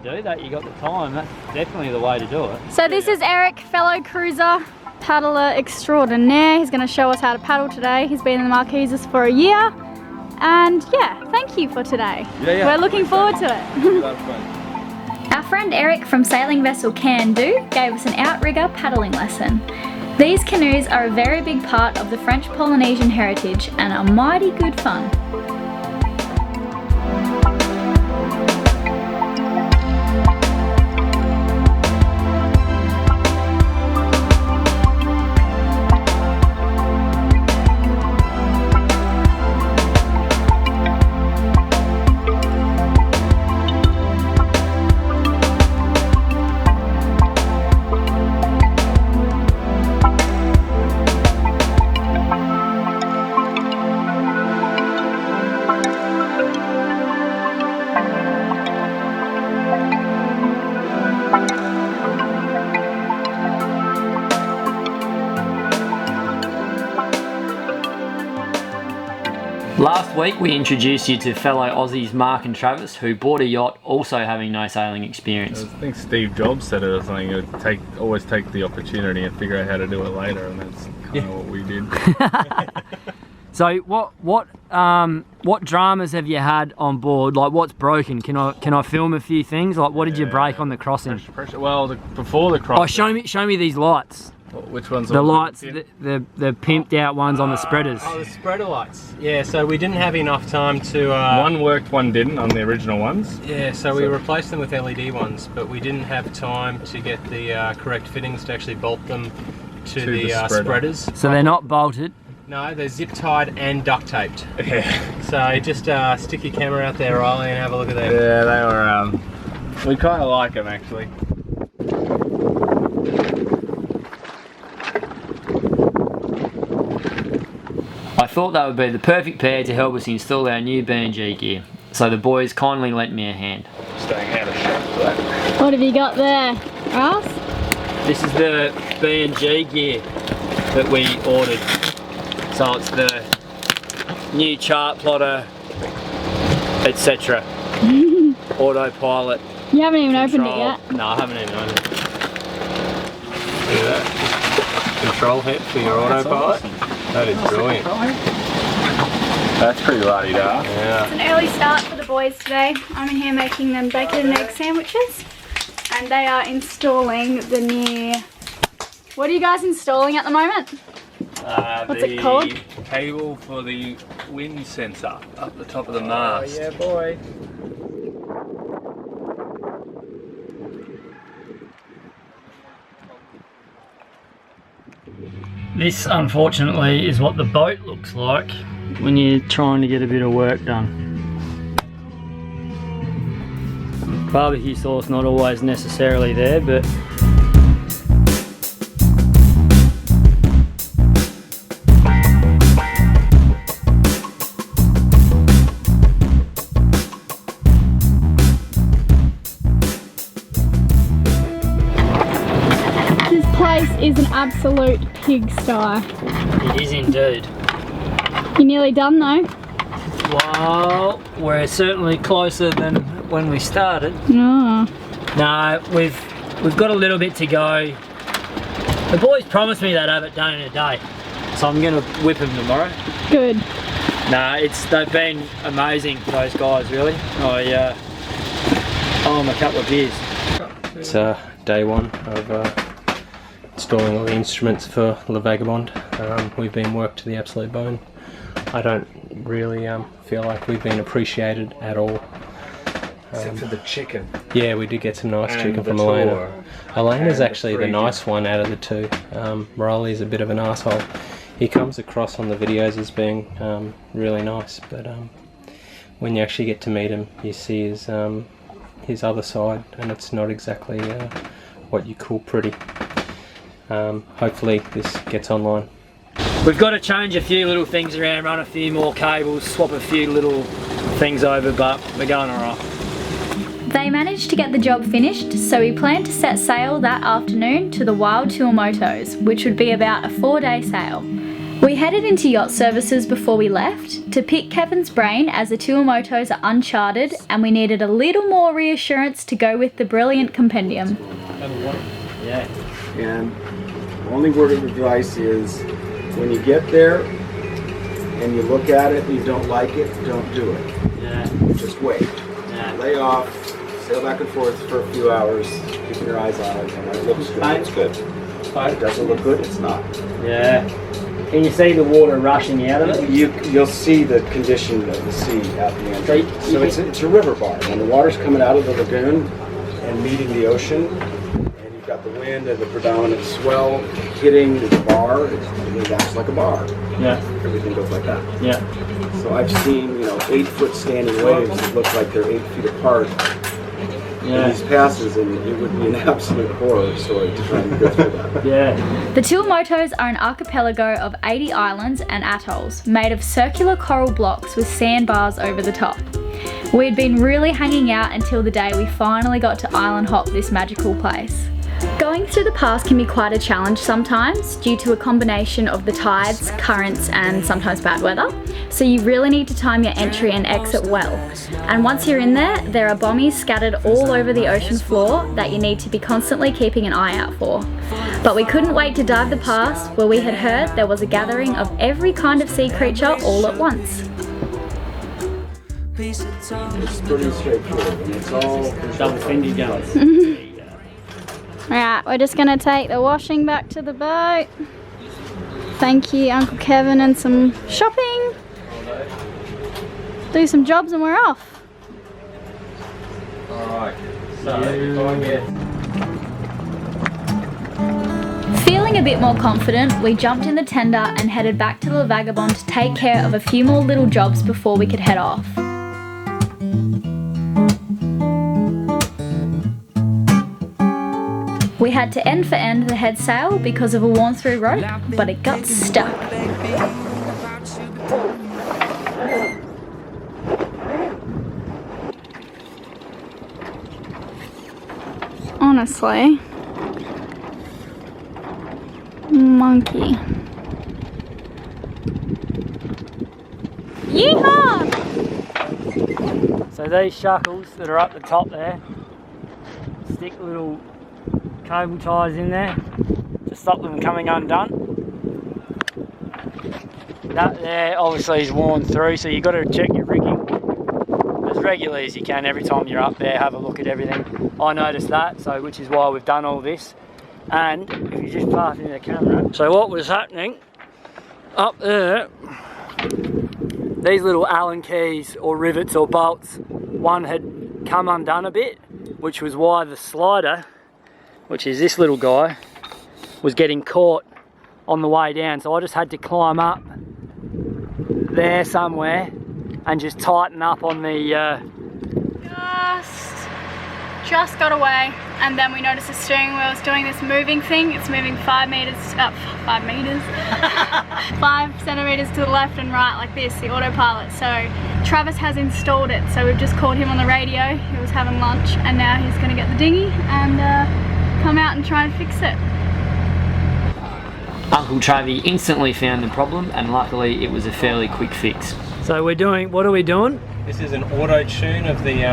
do that, you got the time, that's definitely the way to do it. So this is Eric, fellow cruiser, paddler extraordinaire. He's going to show us how to paddle today. He's been in the Marquises for a year. And yeah, thank you for today. We're looking forward to it. Our friend Eric from sailing vessel Can Do gave us an outrigger paddling lesson. These canoes are a very big part of the French Polynesian heritage and are mighty good fun. Last week we introduced you to fellow Aussies Mark and Travis, who bought a yacht also having no sailing experience. I think Steve Jobs said it or something, always take the opportunity and figure out how to do it later, and that's kind of what we did. So what dramas have you had on board? Like, what's broken? Can I film a few things? Like, what did you break on the crossing? Pressure. Well, before the crossing. Oh, show me these lights. Which ones? The lights, the pimped out ones on the spreaders. Oh, the spreader lights. Yeah, so we didn't have enough time to... one worked, one didn't on the original ones. Yeah, so we replaced them with LED ones, but we didn't have time to get the correct fittings to actually bolt them to the spreaders. So they're not bolted? No, they're zip tied and duct taped. Yeah. So just stick your camera out there, Riley, and have a look at them. Yeah, they were... we kind of like them, actually. I thought that would be the perfect pair to help us install our new B&G gear, so the boys kindly lent me a hand. Staying out of shot for that. What have you got there, Ross? This is the B&G gear that we ordered. So it's the new chart plotter, etc. Autopilot. You haven't even control. opened it yet? No, I haven't even opened it. Look at that. Control head for your autopilot. Awesome. That is brilliant. That's pretty la-di-da. Yeah. It's an early start for the boys today. I'm in here making them bacon and egg sandwiches. And they are installing the new... What are you guys installing at the moment? What's it called? Cable for the wind sensor up the top of the mast. Oh, yeah, boy. This, unfortunately, is what the boat looks like when you're trying to get a bit of work done. Barbecue sauce not always necessarily there, but Is an absolute pigsty. it is indeed. You're nearly done though. Well, we're certainly closer than when we started. Oh. No, we've got a little bit to go. The boys promised me they'd have it done in a day, so I'm gonna whip them tomorrow. Good. No, they've been amazing, those guys, really. I owe them a couple of beers. It's day one of installing all the instruments for Le Vagabonde. We've been worked to the absolute bone. I don't really feel like we've been appreciated at all. Except for the chicken. Yeah, we did get some nice And chicken the from tour. Elayna. Elayna's And the actually the freezer. nice one out of the two. Riley's a bit of an asshole. He comes across on the videos as being really nice, but when you actually get to meet him, you see his other side, and it's not exactly what you call pretty. Hopefully this gets online. We've got to change a few little things around, run a few more cables, swap a few little things over, but we're going alright. They managed to get the job finished, so we planned to set sail that afternoon to the wild Tuamotus, which would be about a 4-day sail. We headed into yacht services before we left to pick Kevin's brain, as the Tuamotus are uncharted and we needed a little more reassurance to go with the brilliant compendium. Yeah. And the only word of advice is, when you get there and you look at it and you don't like it, don't do it. Yeah. Just wait. Yeah. Lay off, sail back and forth for a few hours, keeping your eyes on it, and when it looks good, it's good. If it doesn't look good, it's not. Yeah. Can you see the water rushing out of it? You'll see the condition of the sea at the end. So it's a river bar. When the water's coming out of the lagoon and meeting the ocean, and you've got the wind and the predominant swell hitting the bar, it acts like a bar. Yeah. Everything goes like that. Yeah. So I've seen 8-foot standing waves that look like they're 8 feet apart. Yeah. These passes, and it would be an absolute horror story to try and go through that. Yeah. The Tuamotus are an archipelago of 80 islands and atolls made of circular coral blocks with sandbars over the top. We'd been really hanging out until the day we finally got to island hop this magical place. Going through the pass can be quite a challenge sometimes due to a combination of the tides, currents and sometimes bad weather, so you really need to time your entry and exit well. And once you're in there, there are bommies scattered all over the ocean floor that you need to be constantly keeping an eye out for. But we couldn't wait to dive the pass, where we had heard there was a gathering of every kind of sea creature all at once. It's pretty straightforward, and it's all Double findy guns. Right, we're just gonna take the washing back to the boat. Thank you, Uncle Kevin, and some shopping. Do some jobs and we're off. Alright, Feeling a bit more confident, we jumped in the tender and headed back to the Vagabonde to take care of a few more little jobs before we could head off. We had to end for end the head sail because of a worn through rope, but it got stuck. Honestly, monkey. Yeehaw! So these shackles that are up the top there, stick little cable ties in there to stop them coming undone. That there obviously is worn through, so you've got to check your rigging as regularly as you can. Every time you're up there, have a look at everything. I noticed that, so which is why we've done all this. And if you just pass in the camera, so what was happening up there, these little Allen keys or rivets or bolts, one had come undone a bit, which was why the slider, which is this little guy, was getting caught on the way down. So I just had to climb up there somewhere and just tighten up on the just got away, and then we noticed the steering wheel is doing this moving thing. It's moving 5 centimeters to the left and right like this, the autopilot. So Travis has installed it, so we've just called him on the radio. He was having lunch and now he's going to get the dinghy and come out and try and fix it. Uncle Travie instantly found the problem, and luckily it was a fairly quick fix. So what are we doing? This is an auto tune of the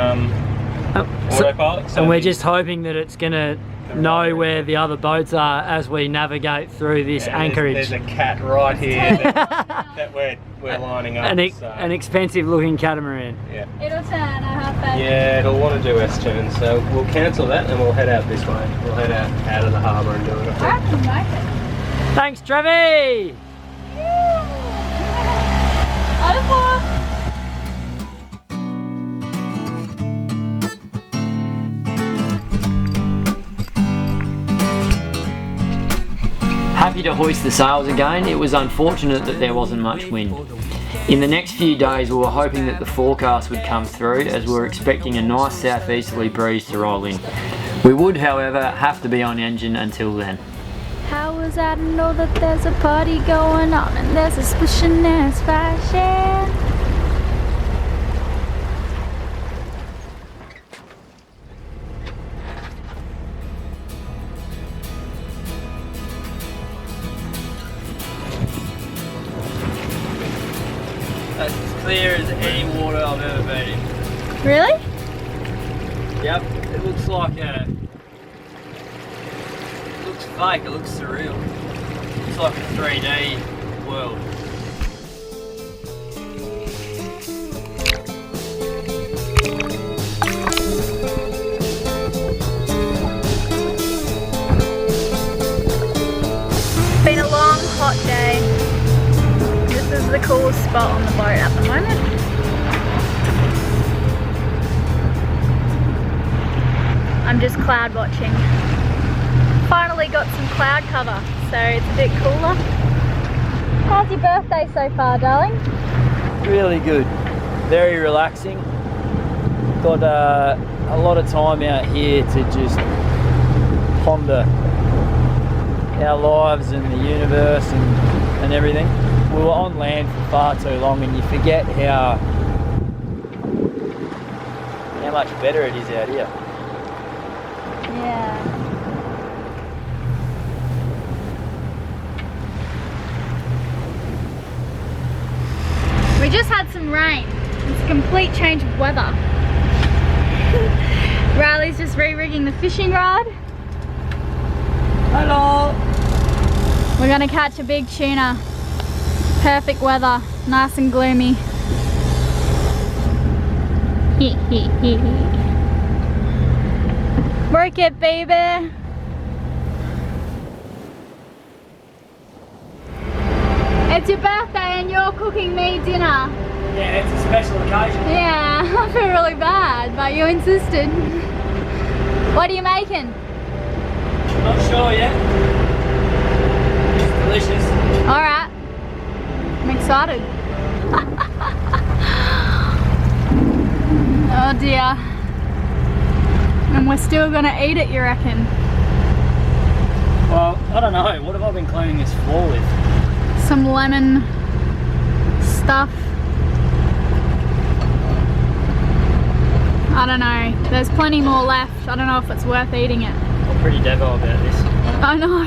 autopilot. So and we're just hoping that it's going to know where the other boats are as we navigate through this anchorage. There's a cat right here that we're lining up. An expensive looking catamaran. Yeah. It'll turn, I have faith. Yeah, it'll want to do S-turn, so we'll cancel that and we'll head out this way. We'll head out of the harbour and do it. I can make it. Thanks, Travie! Happy to hoist the sails again. It was unfortunate that there wasn't much wind. In the next few days we were hoping that the forecast would come through, as we were expecting a nice southeasterly breeze to roll in. We would, however, have to be on engine until then. How was I to know that there's a party going on and there's a splishing and splashing? clear as any water I've ever been in. Really? Yep, it looks like a... It looks fake, it looks surreal. It's like a 3D world. It's been a long, hot day. This is the coolest spot on the boat at the moment. I'm just cloud watching. Finally got some cloud cover, so it's a bit cooler. How's your birthday so far, darling? Really good. Very relaxing. Got a lot of time out here to just ponder our lives and the universe and everything. We were on land for far too long, and you forget how much better it is out here. Yeah. We just had some rain. It's a complete change of weather. Riley's just re-rigging the fishing rod. Hello! We're gonna catch a big tuna. Perfect weather, nice and gloomy. Work it, baby. It's your birthday and you're cooking me dinner. Yeah, it's a special occasion. Yeah, I feel really bad, but you insisted. What are you making? Not sure yet. It's delicious. Alright. I'm excited. Oh dear. And we're still gonna eat it, you reckon? Well, I don't know. What have I been cleaning this floor with? Some lemon stuff. I don't know. There's plenty more left. I don't know if it's worth eating it. I'm pretty devo about this. I know.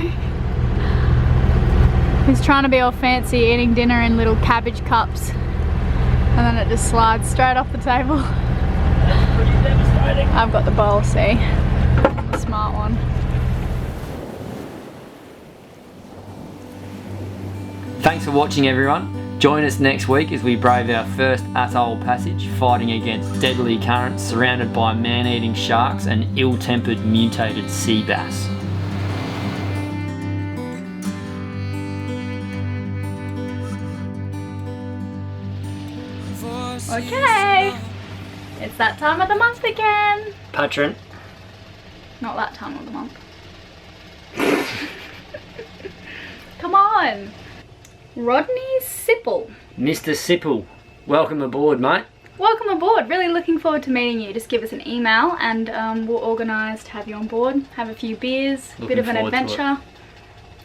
He's trying to be all fancy, eating dinner in little cabbage cups. And then it just slides straight off the table. That's pretty devastating. I've got the bowl, see? The smart one. Thanks for watching, everyone. Join us next week as we brave our first atoll passage, fighting against deadly currents, surrounded by man-eating sharks and ill-tempered mutated sea bass. Okay. It's that time of the month again. Patron. Not that time of the month. Come on. Rodney Sipple. Mr. Sipple, welcome aboard, mate. Welcome aboard. Really looking forward to meeting you. Just give us an email and we'll organise to have you on board. Have a few beers, a bit of an adventure.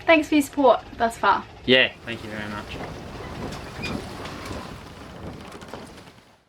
Thanks for your support thus far. Yeah, thank you very much.